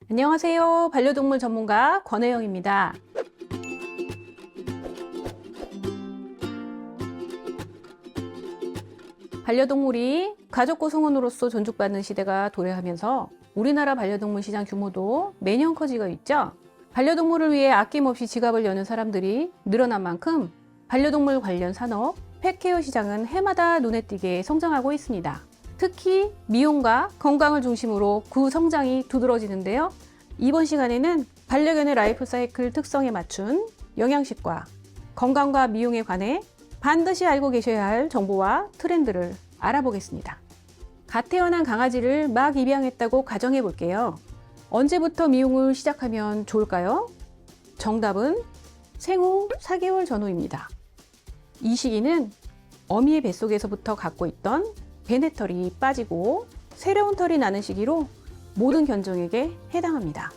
안녕하세요. 반려동물 전문가 권혜영입니다. 반려동물이 가족 구성원으로서 존중받는 시대가 도래하면서 우리나라 반려동물 시장 규모도 매년 커지고 있죠. 반려동물을 위해 아낌없이 지갑을 여는 사람들이 늘어난 만큼 반려동물 관련 산업, 펫케어 시장은 해마다 눈에 띄게 성장하고 있습니다. 특히 미용과 건강을 중심으로 그 성장이 두드러지는데요. 이번 시간에는 반려견의 라이프 사이클 특성에 맞춘 영양식과 건강과 미용에 관해 반드시 알고 계셔야 할 정보와 트렌드를 알아보겠습니다. 갓 태어난 강아지를 막 입양했다고 가정해 볼게요. 언제부터 미용을 시작하면 좋을까요? 정답은 생후 4개월 전후입니다. 이 시기는 어미의 뱃속에서부터 갖고 있던 배내 털이 빠지고 새로운 털이 나는 시기로 모든 견종에게 해당합니다.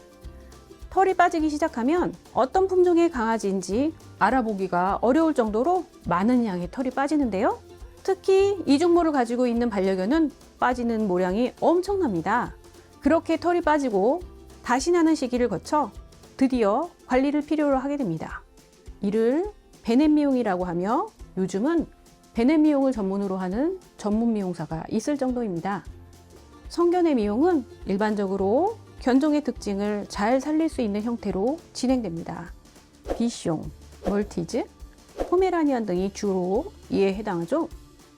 털이 빠지기 시작하면 어떤 품종의 강아지인지 알아보기가 어려울 정도로 많은 양의 털이 빠지는데요. 특히 이중모를 가지고 있는 반려견은 빠지는 모량이 엄청납니다. 그렇게 털이 빠지고 다시 나는 시기를 거쳐 드디어 관리를 필요로 하게 됩니다. 이를 배내 미용이라고 하며 요즘은 배내 미용을 전문으로 하는 전문 미용사가 있을 정도입니다. 성견의 미용은 일반적으로 견종의 특징을 잘 살릴 수 있는 형태로 진행됩니다. 비숑, 멀티즈, 포메라니안 등이 주로 이에 해당하죠.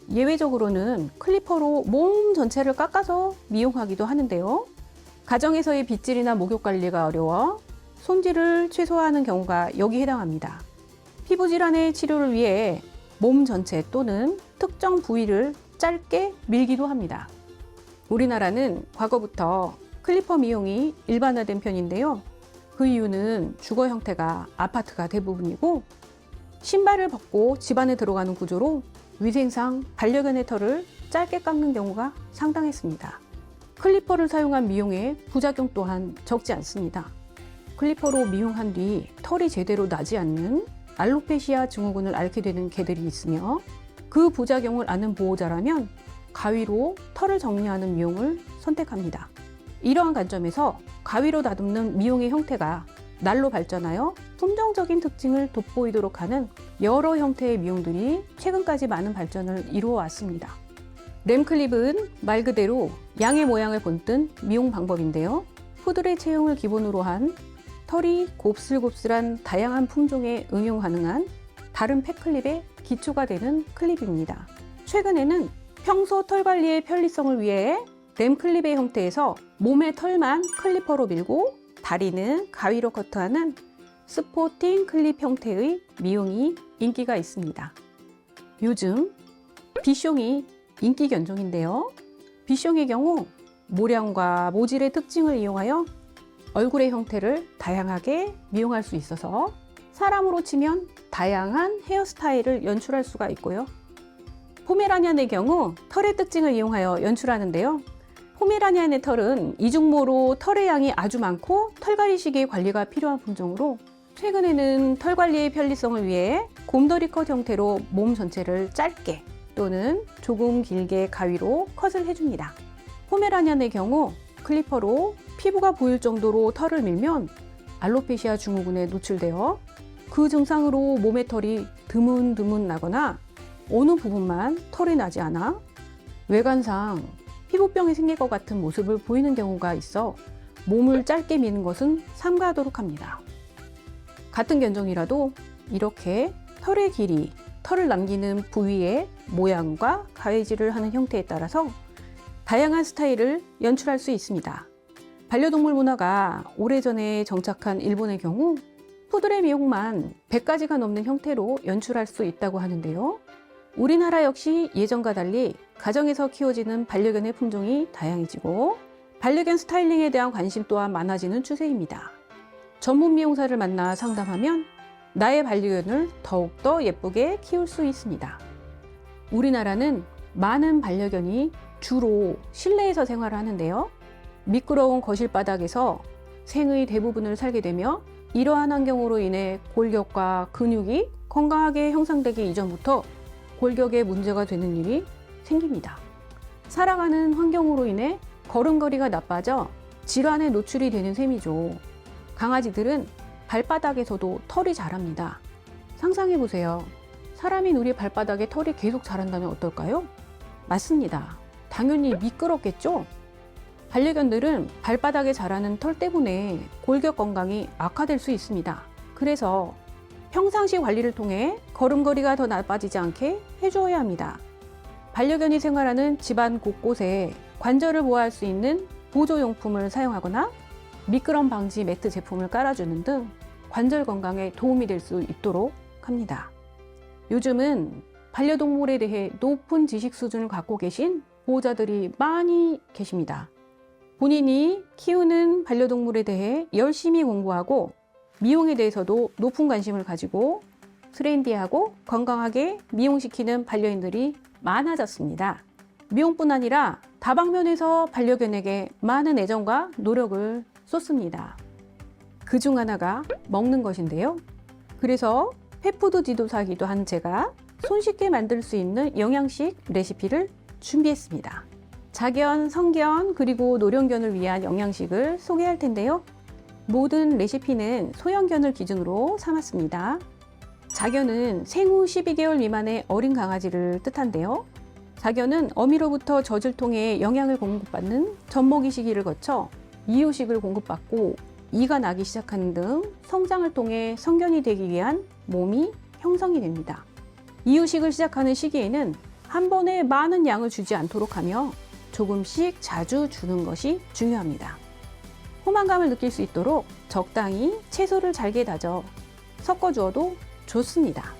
예외적으로는 클리퍼로 몸 전체를 깎아서 미용하기도 하는데요. 가정에서의 빗질이나 목욕 관리가 어려워 손질을 최소화하는 경우가 여기 해당합니다. 피부 질환의 치료를 위해 몸 전체 또는 특정 부위를 짧게 밀기도 합니다. 우리나라는 과거부터 클리퍼 미용이 일반화된 편인데요. 그 이유는 주거 형태가 아파트가 대부분이고 신발을 벗고 집 안에 들어가는 구조로 위생상 반려견의 털을 짧게 깎는 경우가 상당했습니다. 클리퍼를 사용한 미용의 부작용 또한 적지 않습니다. 클리퍼로 미용한 뒤 털이 제대로 나지 않는 알로페시아 증후군을 앓게 되는 개들이 있으며 그 부작용을 아는 보호자라면 가위로 털을 정리하는 미용을 선택합니다. 이러한 관점에서 가위로 다듬는 미용의 형태가 날로 발전하여 품종적인 특징을 돋보이도록 하는 여러 형태의 미용들이 최근까지 많은 발전을 이루어 왔습니다. 램클립은 말 그대로 양의 모양을 본뜬 미용 방법인데요. 푸들의 체형을 기본으로 한 털이 곱슬곱슬한 다양한 품종에 응용 가능한 다른 펫클립의 기초가 되는 클립입니다. 최근에는 평소 털 관리의 편리성을 위해 램클립의 형태에서 몸의 털만 클리퍼로 밀고 다리는 가위로 커트하는 스포팅 클립 형태의 미용이 인기가 있습니다. 요즘 비숑이 인기 견종인데요. 비숑의 경우 모량과 모질의 특징을 이용하여 얼굴의 형태를 다양하게 미용할 수 있어서 사람으로 치면 다양한 헤어스타일을 연출할 수가 있고요. 포메라니안의 경우 털의 특징을 이용하여 연출하는데요. 포메라니안의 털은 이중모로 털의 양이 아주 많고 털갈이 시기의 관리가 필요한 품종으로 최근에는 털 관리의 편리성을 위해 곰돌이 컷 형태로 몸 전체를 짧게 또는 조금 길게 가위로 컷을 해줍니다. 포메라니안의 경우 클리퍼로 피부가 보일 정도로 털을 밀면 알로페시아 증후군에 노출되어 그 증상으로 몸의 털이 드문드문 나거나 어느 부분만 털이 나지 않아 외관상 피부병이 생길 것 같은 모습을 보이는 경우가 있어 몸을 짧게 미는 것은 삼가하도록 합니다. 같은 견종이라도 이렇게 털의 길이, 털을 남기는 부위의 모양과 가위질을 하는 형태에 따라서 다양한 스타일을 연출할 수 있습니다. 반려동물 문화가 오래전에 정착한 일본의 경우 푸들의 미용만 100가지가 넘는 형태로 연출할 수 있다고 하는데요. 우리나라 역시 예전과 달리 가정에서 키워지는 반려견의 품종이 다양해지고 반려견 스타일링에 대한 관심 또한 많아지는 추세입니다. 전문 미용사를 만나 상담하면 나의 반려견을 더욱더 예쁘게 키울 수 있습니다. 우리나라는 많은 반려견이 주로 실내에서 생활을 하는데요. 미끄러운 거실 바닥에서 생의 대부분을 살게 되며 이러한 환경으로 인해 골격과 근육이 건강하게 형성되기 이전부터 골격에 문제가 되는 일이 생깁니다. 살아가는 환경으로 인해 걸음걸이가 나빠져 질환에 노출이 되는 셈이죠. 강아지들은 발바닥에서도 털이 자랍니다. 상상해보세요. 사람인 우리 발바닥에 털이 계속 자란다면 어떨까요? 맞습니다. 당연히 미끄럽겠죠? 반려견들은 발바닥에 자라는 털 때문에 골격 건강이 악화될 수 있습니다. 그래서 평상시 관리를 통해 걸음걸이가 더 나빠지지 않게 해주어야 합니다. 반려견이 생활하는 집안 곳곳에 관절을 보호할 수 있는 보조용품을 사용하거나 미끄럼 방지 매트 제품을 깔아주는 등 관절 건강에 도움이 될 수 있도록 합니다. 요즘은 반려동물에 대해 높은 지식 수준을 갖고 계신 보호자들이 많이 계십니다. 본인이 키우는 반려동물에 대해 열심히 공부하고 미용에 대해서도 높은 관심을 가지고 트렌디하고 건강하게 미용시키는 반려인들이 많아졌습니다. 미용뿐 아니라 다방면에서 반려견에게 많은 애정과 노력을 쏟습니다. 그중 하나가 먹는 것인데요. 그래서 펫푸드 지도사이기도 한 제가 손쉽게 만들 수 있는 영양식 레시피를 준비했습니다. 자견, 성견, 그리고 노령견을 위한 영양식을 소개할 텐데요. 모든 레시피는 소형견을 기준으로 삼았습니다. 자견은 생후 12개월 미만의 어린 강아지를 뜻한데요. 자견은 어미로부터 젖을 통해 영양을 공급받는 젖먹이 시기를 거쳐 이유식을 공급받고 이가 나기 시작하는 등 성장을 통해 성견이 되기 위한 몸이 형성이 됩니다. 이유식을 시작하는 시기에는 한 번에 많은 양을 주지 않도록 하며 조금씩 자주 주는 것이 중요합니다. 포만감을 느낄 수 있도록 적당히 채소를 잘게 다져 섞어 주어도 좋습니다.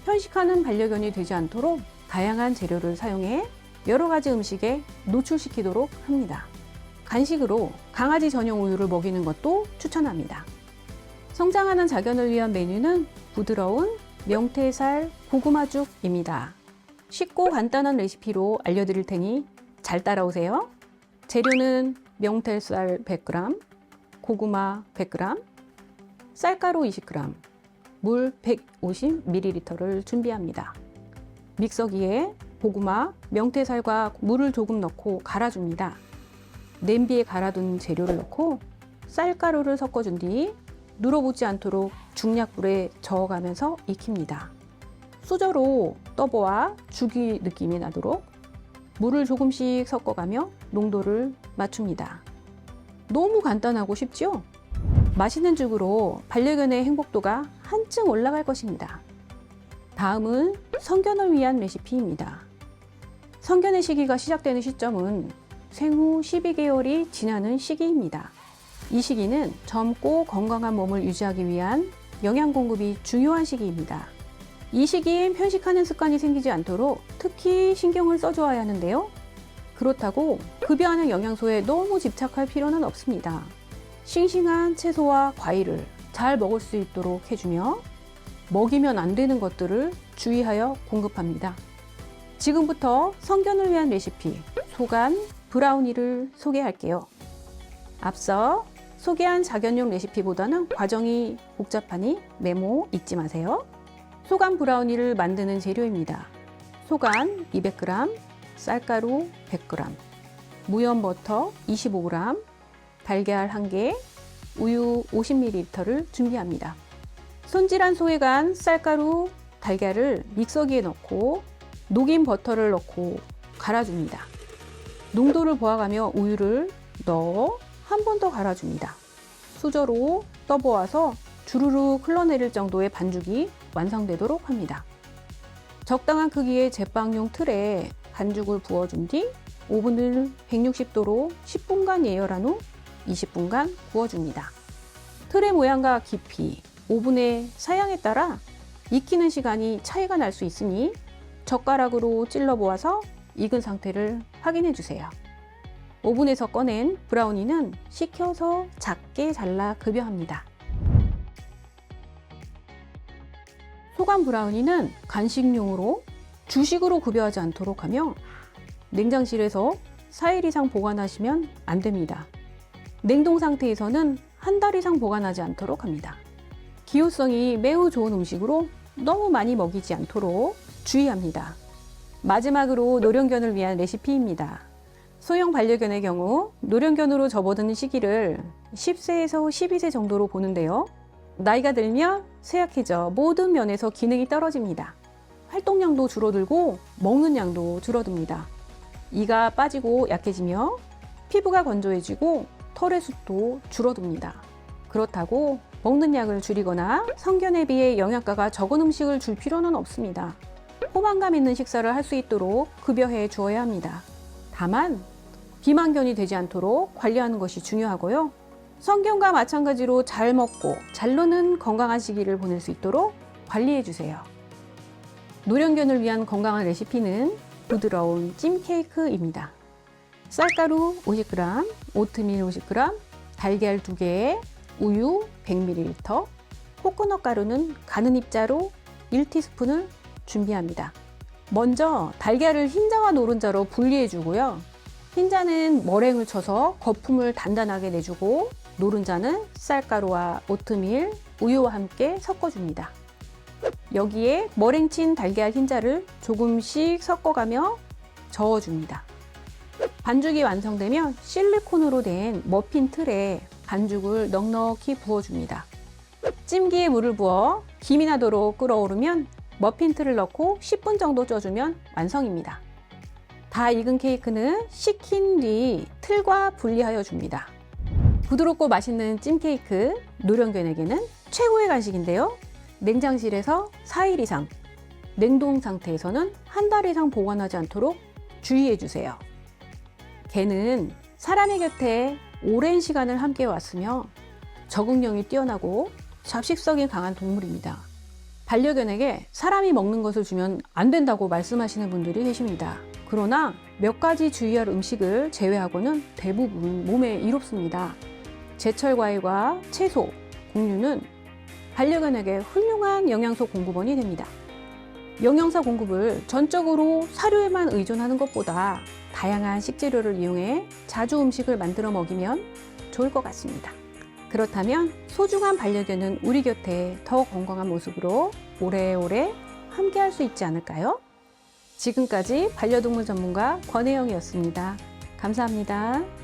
편식하는 반려견이 되지 않도록 다양한 재료를 사용해 여러 가지 음식에 노출시키도록 합니다. 간식으로 강아지 전용 우유를 먹이는 것도 추천합니다. 성장하는 자견을 위한 메뉴는 부드러운 명태살 고구마죽입니다. 쉽고 간단한 레시피로 알려드릴 테니 잘 따라오세요. 재료는 명태살 100g, 고구마 100g, 쌀가루 20g, 물 150ml를 준비합니다. 믹서기에 고구마, 명태살과 물을 조금 넣고 갈아줍니다. 냄비에 갈아둔 재료를 넣고 쌀가루를 섞어준 뒤 눌어붙지 않도록 중약불에 저어가면서 익힙니다. 수저로 떠보아 죽이 느낌이 나도록 물을 조금씩 섞어가며 농도를 맞춥니다. 너무 간단하고 쉽죠? 맛있는 죽으로 반려견의 행복도가 한층 올라갈 것입니다. 다음은 성견을 위한 레시피입니다. 성견의 시기가 시작되는 시점은 생후 12개월이 지나는 시기입니다. 이 시기는 젊고 건강한 몸을 유지하기 위한 영양 공급이 중요한 시기입니다. 이 시기엔 편식하는 습관이 생기지 않도록 특히 신경을 써주어야 하는데요. 그렇다고 급여하는 영양소에 너무 집착할 필요는 없습니다. 싱싱한 채소와 과일을 잘 먹을 수 있도록 해주며 먹이면 안 되는 것들을 주의하여 공급합니다. 지금부터 성견을 위한 레시피 소간 브라우니를 소개할게요. 앞서 소개한 자견용 레시피보다는 과정이 복잡하니 메모 잊지 마세요. 소간 브라우니를 만드는 재료입니다. 소간 200g, 쌀가루 100g, 무염버터 25g, 달걀 1개, 우유 50ml를 준비합니다. 손질한 소에 간 쌀가루, 달걀을 믹서기에 넣고 녹인 버터를 넣고 갈아줍니다. 농도를 보아가며 우유를 넣어 한 번 더 갈아줍니다. 수저로 떠보아서 주르륵 흘러내릴 정도의 반죽이 완성되도록 합니다. 적당한 크기의 제빵용 틀에 반죽을 부어준 뒤 오븐을 160도로 10분간 예열한 후 20분간 구워줍니다. 틀의 모양과 깊이, 오븐의 사양에 따라 익히는 시간이 차이가 날 수 있으니 젓가락으로 찔러 보아서 익은 상태를 확인해 주세요. 오븐에서 꺼낸 브라우니는 식혀서 작게 잘라 급여합니다. 소간 브라우니는 간식용으로 주식으로 급여하지 않도록 하며 냉장실에서 4일 이상 보관하시면 안 됩니다. 냉동 상태에서는 한 달 이상 보관하지 않도록 합니다. 기호성이 매우 좋은 음식으로 너무 많이 먹이지 않도록 주의합니다. 마지막으로 노령견을 위한 레시피입니다. 소형 반려견의 경우 노령견으로 접어드는 시기를 10세에서 12세 정도로 보는데요. 나이가 들면 쇠약해져 모든 면에서 기능이 떨어집니다. 활동량도 줄어들고 먹는 양도 줄어듭니다. 이가 빠지고 약해지며 피부가 건조해지고 털의 숱도 줄어듭니다. 그렇다고 먹는 양을 줄이거나 성견에 비해 영양가가 적은 음식을 줄 필요는 없습니다. 포만감 있는 식사를 할 수 있도록 급여해 주어야 합니다. 다만 비만견이 되지 않도록 관리하는 것이 중요하고요. 성견과 마찬가지로 잘 먹고 잘 노는 건강한 시기를 보낼 수 있도록 관리해 주세요. 노령견을 위한 건강한 레시피는 부드러운 찜 케이크입니다. 쌀가루 50g, 오트밀 50g, 달걀 2개에 우유 100ml, 코코넛 가루는 가는 입자로 1티스푼을 준비합니다. 먼저 달걀을 흰자와 노른자로 분리해 주고요. 흰자는 머랭을 쳐서 거품을 단단하게 내주고 노른자는 쌀가루와 오트밀, 우유와 함께 섞어줍니다. 여기에 머랭친 달걀 흰자를 조금씩 섞어가며 저어줍니다. 반죽이 완성되면 실리콘으로 된 머핀 틀에 반죽을 넉넉히 부어줍니다. 찜기에 물을 부어 김이 나도록 끓어오르면 머핀 틀을 넣고 10분 정도 쪄주면 완성입니다. 다 익은 케이크는 식힌 뒤 틀과 분리하여 줍니다. 부드럽고 맛있는 찜 케이크, 노령견에게는 최고의 간식인데요. 냉장실에서 4일 이상, 냉동 상태에서는 한 달 이상 보관하지 않도록 주의해 주세요. 개는 사람의 곁에 오랜 시간을 함께 왔으며 적응력이 뛰어나고 잡식성이 강한 동물입니다. 반려견에게 사람이 먹는 것을 주면 안 된다고 말씀하시는 분들이 계십니다. 그러나 몇 가지 주의할 음식을 제외하고는 대부분 몸에 이롭습니다. 제철 과일과 채소, 곡류는 반려견에게 훌륭한 영양소 공급원이 됩니다. 영양소 공급을 전적으로 사료에만 의존하는 것보다 다양한 식재료를 이용해 자주 음식을 만들어 먹이면 좋을 것 같습니다. 그렇다면 소중한 반려견은 우리 곁에 더 건강한 모습으로 오래오래 함께 할 수 있지 않을까요? 지금까지 반려동물 전문가 권혜영이었습니다. 감사합니다.